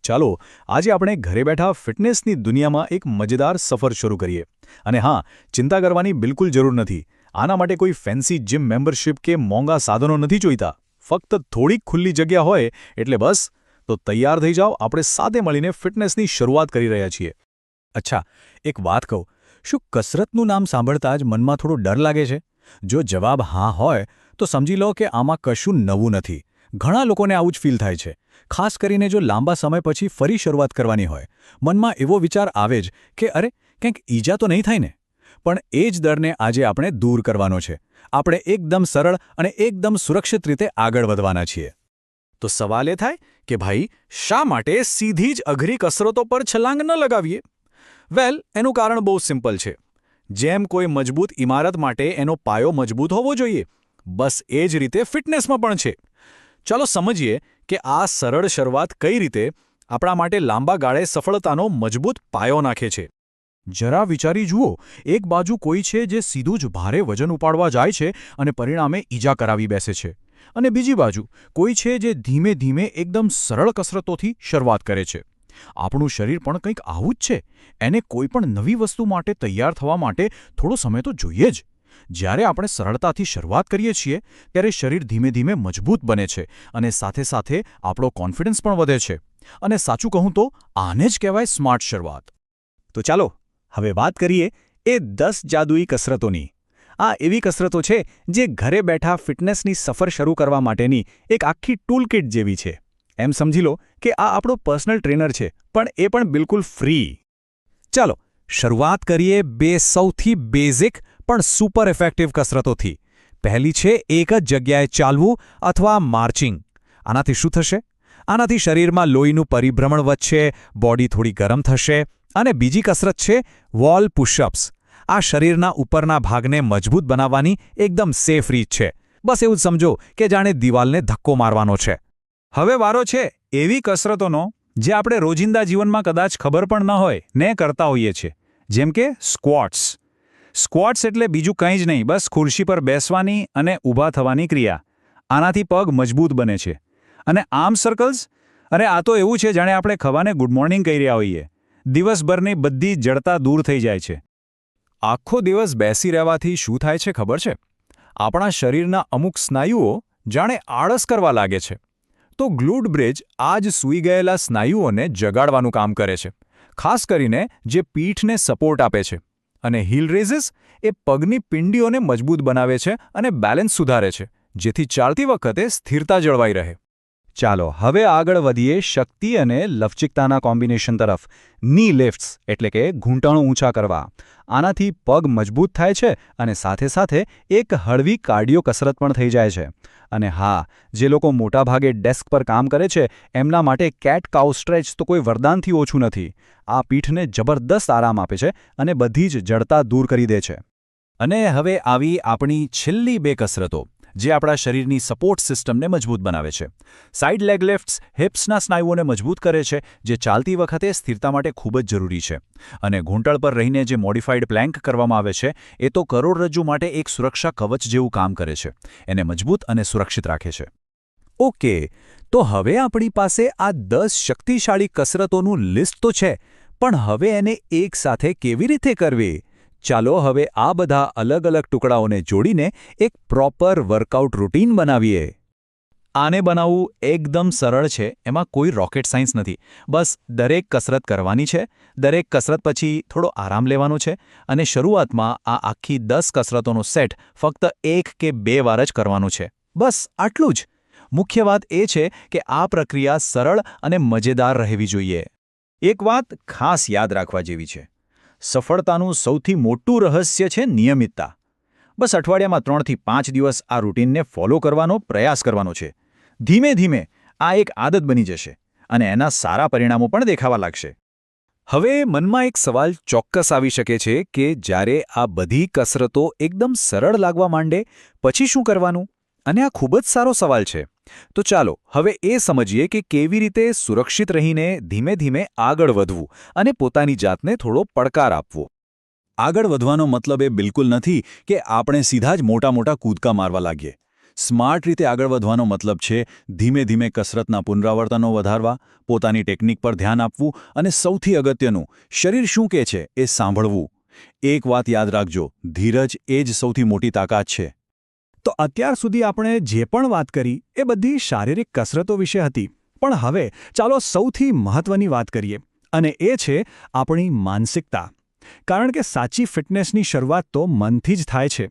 ચાલો આજે આપણે ઘરે બેઠા ફિટનેસની દુનિયામાં એક મજેદાર સફર શરૂ કરીએ અને હા ચિંતા કરવાની બિલકુલ જરૂર નથી આના માટે કોઈ ફેન્સી જીમ મેમ્બરશિપ કે મોંઘા સાધનો નથી જોઈતા ફક્ત થોડીક ખુલ્લી જગ્યા હોય એટલે બસ તો તૈયાર થઈ જાઓ આપણે સાથે મળીને ફિટનેસની શરૂઆત કરી રહ્યા છીએ અચ્છા એક વાત કહું શું કસરતનું નામ સાંભળતા જ મનમાં થોડો ડર લાગે છે જો જવાબ હા હોય તો સમજી લો કે આમાં કશું નવું નથી ઘણા લોકોને આવું જ ફીલ થાય છે ખાસ કરીને જો લાંબા સમય પછી ફરી શરૂઆત કરવાની હોય મનમાં એવો વિચાર આવે જ કે અરે કંઈક ઈજા તો નહીં થાય ને પણ એ જ ડરને આજે આપણે દૂર કરવાનો છે આપણે એકદમ સરળ અને એકદમ સુરક્ષિત રીતે આગળ વધવાના છીએ તો સવાલ એ થાય કે ભાઈ શા માટે સીધી જ અઘરી કસરતો પર છલાંગ ન લગાવીએ વેલ એનું કારણ બહુ સિમ્પલ છે જેમ કોઈ મજબૂત ઇમારત માટે એનો પાયો મજબૂત હોવો જોઈએ બસ એ જ રીતે ફિટનેસમાં પણ છે ચાલો સમજીએ કે આ સરળ શરૂઆત કઈ રીતે આપણા માટે લાંબા ગાળે સફળતાનો મજબૂત પાયો નાખે છે જરા વિચારી જુઓ એક બાજુ કોઈ છે જે સીધું જ ભારે વજન ઉપાડવા જાય છે અને પરિણામે ઈજા કરાવી બેસે છે અને બીજી બાજુ કોઈ છે જે ધીમે ધીમે એકદમ સરળ કસરતોથી શરૂઆત કરે છે આપણું શરીર પણ કંઈક આવું જ છે એને કોઈ પણ નવી વસ્તુ માટે તૈયાર થવા માટે થોડો સમય તો જોઈએ જ જ્યારે આપણે સરળતાથી શરૂઆત કરીએ છીએ ત્યારે શરીર ધીમે ધીમે મજબૂત બને છે અને સાથે સાથે આપણો કોન્ફિડન્સ પણ વધે છે અને સાચું કહું તો આને જ કહેવાય સ્માર્ટ શરૂઆત તો ચાલો હવે વાત કરીએ એ 10 જાદુઈ કસરતોની આ એવી કસરતો છે જે ઘરે બેઠા ફિટનેસની સફર શરૂ કરવા માટેની એક આખી ટૂલકિટ જેવી છે એમ સમજી લો કે આ આપણો પર્સનલ ટ્રેનર છે પણ એ પણ બિલકુલ ફ્રી ચાલો શરૂઆત કરીએ બે સૌથી બેઝિક પણ સુપર ઇફેક્ટિવ કસરતોથી પહેલી છે એક જ જગ્યાએ ચાલવું અથવા માર્ચિંગ આનાથી શું થશે આનાથી શરીરમાં લોહીનું પરિભ્રમણ વધશે બોડી થોડી ગરમ થશે અને બીજી કસરત છે વોલ પુશઅપ્સ આ શરીરના ઉપરના ભાગને મજબૂત બનાવવાની એકદમ સેફ રીત છે બસ એવું જ સમજો કે જાણે દિવાલને ધક્કો મારવાનો છે હવે વારો છે એવી કસરતોનો જે આપણે રોજિંદા જીવનમાં કદાચ ખબર પણ ન હોય ને કરતા હોઈએ છીએ જેમ કે સ્ક્વોટ્સ એટલે બીજું કંઈ જ નહીં બસ ખુરશી પર બેસવાની અને ઊભા થવાની ક્રિયા આનાથી પગ મજબૂત બને છે અને આર્મ સર્કલ્સ અરે આ તો એવું છે જાણે આપણે ખવાને ગુડ મોર્નિંગ કહી રહ્યા હોઈએ દિવસભરની બધી જડતા દૂર થઈ જાય છે આખો દિવસ બેસી રહેવાથી શું થાય છે ખબર છે આપણા શરીરના અમુક સ્નાયુઓ જાણે આળસ કરવા લાગે છે તો ગ્લુટ બ્રિજ આ જ સૂઈ ગયેલા સ્નાયુઓને જગાડવાનું કામ કરે છે ખાસ કરીને જે પીઠને સપોર્ટ આપે છે અને હીલ રેઝિસ એ પગની પિંડીઓને મજબૂત બનાવે છે અને બેલેન્સ સુધારે છે જેથી ચાલતી વખતે સ્થિરતા જળવાઈ રહે ચાલો હવે આગળ વધીએ શક્તિ અને લવચિકતાના કોમ્બિનેશન તરફ ની લિફ્ટ્સ એટલે કે ઘૂંટણો ઊંચા કરવા આનાથી પગ મજબૂત થાય છે અને સાથે સાથે એક હળવી કાર્ડિયો કસરત પણ થઈ જાય છે અને હા જે લોકો મોટાભાગે ડેસ્ક પર કામ કરે છે એમના માટે કેટ કાઉ સ્ટ્રેચ તો કોઈ વરદાનથી ઓછું નથી આ પીઠને જબરદસ્ત આરામ આપે છે અને બધી જ જડતા દૂર કરી દે છે અને હવે આવી આપણી છેલ્લી બે કસરતો જે આપણા શરીરની સપોર્ટ સિસ્ટમને મજબૂત બનાવે છે સાઇડ લેગ લિફ્ટ્સ હિપ્સના સ્નાયુઓને મજબૂત કરે છે જે ચાલતી વખતે સ્થિરતા માટે ખૂબ જ જરૂરી છે અને ઘૂંટણ પર રહીને જે મોડિફાઈડ પ્લેન્ક કરવામાં આવે છે એ તો કરોડરજ્જુ માટે એક સુરક્ષા કવચ જેવું કામ કરે છે એને મજબૂત અને સુરક્ષિત રાખે છે ઓકે તો હવે આપણી પાસે આ 10 શક્તિશાળી કસરતોનું લિસ્ટ તો છે પણ હવે એને એક સાથે કેવી રીતે કરવી ચાલો હવે આ બધા અલગ અલગ ટુકડાઓને જોડીને એક પ્રોપર વર્કઆઉટ રૂટીન બનાવીએ આને બનાવવું એકદમ સરળ છે એમાં કોઈ રોકેટ સાયન્સ નથી બસ દરેક કસરત કરવાની છે દરેક કસરત પછી થોડો આરામ લેવાનો છે અને શરૂઆતમાં આ આખી 10 કસરતોનો સેટ ફક્ત 1 કે 2 વાર જ કરવાનું છે બસ આટલું જ મુખ્ય વાત એ છે કે આ પ્રક્રિયા સરળ અને મજેદાર રહેવી જોઈએ એક વાત ખાસ યાદ રાખવા જેવી છે સફળતાનું સૌથી મોટું રહસ્ય છે નિયમિતતા બસ અઠવાડિયામાં 3 થી 5 દિવસ આ રૂટીનને ફોલો કરવાનો પ્રયાસ કરવાનો છે ધીમે ધીમે આ એક આદત બની જશે અને એના સારા પરિણામો પણ દેખાવા લાગશે હવે મનમાં એક સવાલ ચોક્કસ આવી શકે છે કે જ્યારે આ બધી કસરતો એકદમ સરળ લાગવા માંડે પછી શું કરવાનું અને આ ખૂબ જ સારો સવાલ છે તો ચાલો હવે એ સમજીએ કે કેવી રીતે સુરક્ષિત રહીને ધીમે ધીમે આગળ વધવું અને પોતાની જાતને થોડો પડકાર આપવો આગળ વધવાનો મતલબ એ બિલકુલ નથી કે આપણે સીધા જ મોટા કૂદકા મારવા લાગીએ સ્માર્ટ રીતે આગળ વધવાનો મતલબ છે ધીમે ધીમે કસરતના પુનરાવર્તનો વધારવા, પોતાની ટેકનિક પર ધ્યાન આપવું અને સૌથી અગત્યનું, શરીર શું કહે છે એ સાંભળવું. એક વાત યાદ રાખજો, ધીરજ એ જ સૌથી મોટી તાકાત છે. તો અત્યાર સુધી આપણે જે પણ વાત કરી એ બધી શારીરિક કસરતો વિશે હતી, પણ હવે ચાલો સૌથી મહત્વની વાત કરીએ, અને એ છે આપણી માનસિકતા. કારણ કે સાચી ફિટનેસની શરૂઆત તો મનથી જ થાય છે.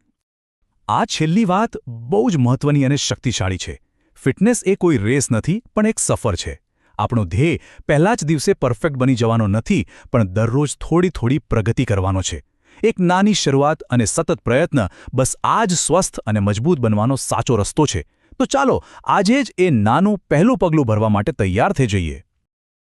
આ છેલ્લી વાત બહુ જ મહત્વની અને શક્તિશાળી છે. ફિટનેસ એ કોઈ રેસ નથી, પણ એક સફર છે. આપણો ધ્યેય પહેલા જ દિવસે પરફેક્ટ બની જવાનો નથી, પણ દરરોજ થોડી થોડી પ્રગતિ કરવાનો છે. એક નાની શરૂઆત અને સતત પ્રયત્ન, બસ આ જ સ્વસ્થ અને મજબૂત બનવાનો સાચો રસ્તો છે. તો ચાલો આજે જ એ નાનું પહેલું પગલું ભરવા માટે તૈયાર થઈ જઈએ.